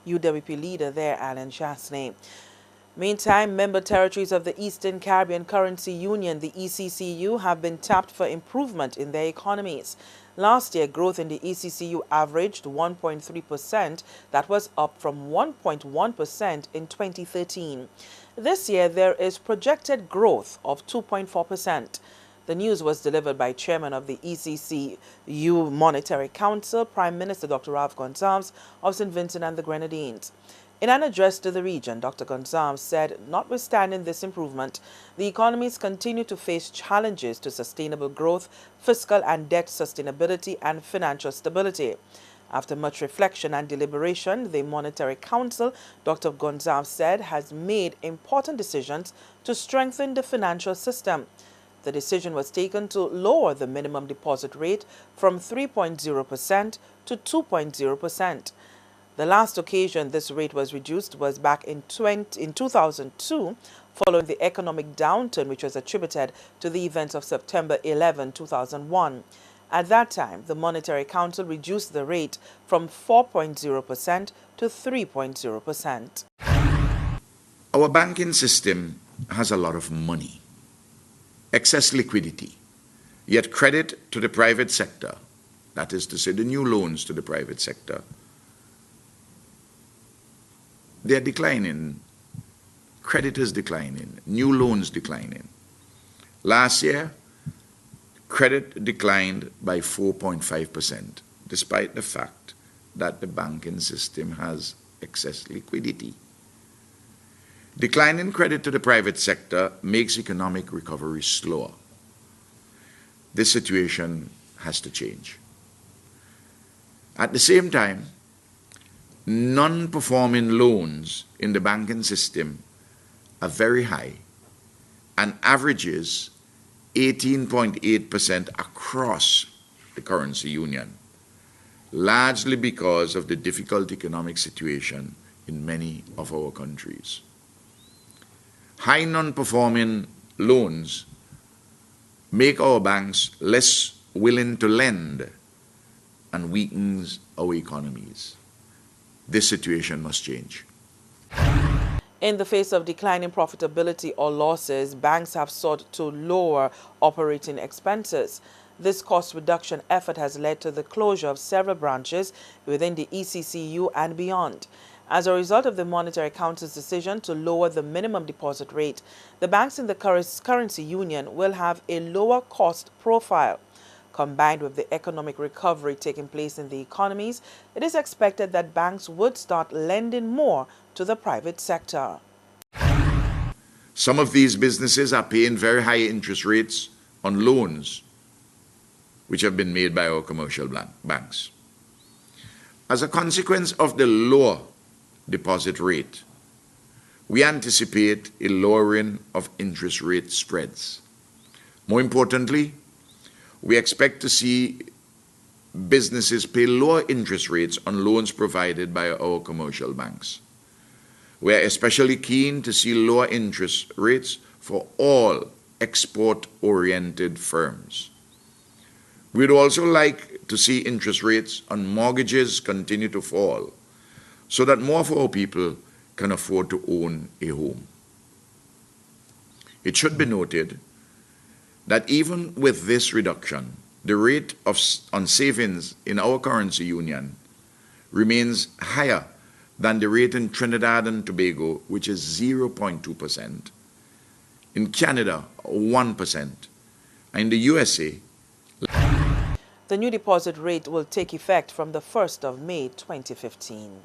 UWP leader there, Alan Chasney. Meantime, member territories of the Eastern Caribbean Currency Union, the ECCU, have been tapped for improvement in their economies. Last year, growth in the ECCU averaged 1.3%. That was up from 1.1% in 2013. This year, there is projected growth of 2.4%. The news was delivered by Chairman of the ECCU Monetary Council, Prime Minister Dr. Ralph Gonsalves of St. Vincent and the Grenadines. In an address to the region, Dr. Gonsalves said, notwithstanding this improvement, the economies continue to face challenges to sustainable growth, fiscal and debt sustainability, and financial stability. After much reflection and deliberation, the Monetary Council, Dr. Gonsalves said, has made important decisions to strengthen the financial system. The decision was taken to lower the minimum deposit rate from 3.0% to 2.0%. The last occasion this rate was reduced was back in 2002, following the economic downturn which was attributed to the events of September 11, 2001. At that time, the Monetary Council reduced the rate from 4.0% to 3.0%. Our banking system has a lot of money, excess liquidity, yet credit to the private sector, that is to say the new loans to the private sector, they're declining. Credit is declining. New loans declining. Last year, credit declined by 4.5%, despite the fact that the banking system has excess liquidity. Declining credit to the private sector makes economic recovery slower. This situation has to change. At the same time, non-performing loans in the banking system are very high and averages 18.8% across the currency union, largely because of the difficult economic situation in many of our countries. High non-performing loans make our banks less willing to lend and weakens our economies. This situation must change. In the face of declining profitability or losses, banks have sought to lower operating expenses. This cost reduction effort has led to the closure of several branches within the ECCU and beyond. As a result of the Monetary Council's decision to lower the minimum deposit rate, the banks in the currency union will have a lower cost profile. Combined with the economic recovery taking place in the economies, it is expected that banks would start lending more to the private sector. Some of these businesses are paying very high interest rates on loans which have been made by our commercial banks. As a consequence of the lower deposit rate, we anticipate a lowering of interest rate spreads. More importantly, we expect to see businesses pay lower interest rates on loans provided by our commercial banks. We are especially keen to see lower interest rates for all export-oriented firms. We'd also like to see interest rates on mortgages continue to fall so that more of our people can afford to own a home. It should be noted that even with this reduction, the rate on savings in our currency union remains higher than the rate in Trinidad and Tobago, which is 0.2%, in Canada, 1%, and in the USA. The new deposit rate will take effect from the 1st of May 2015.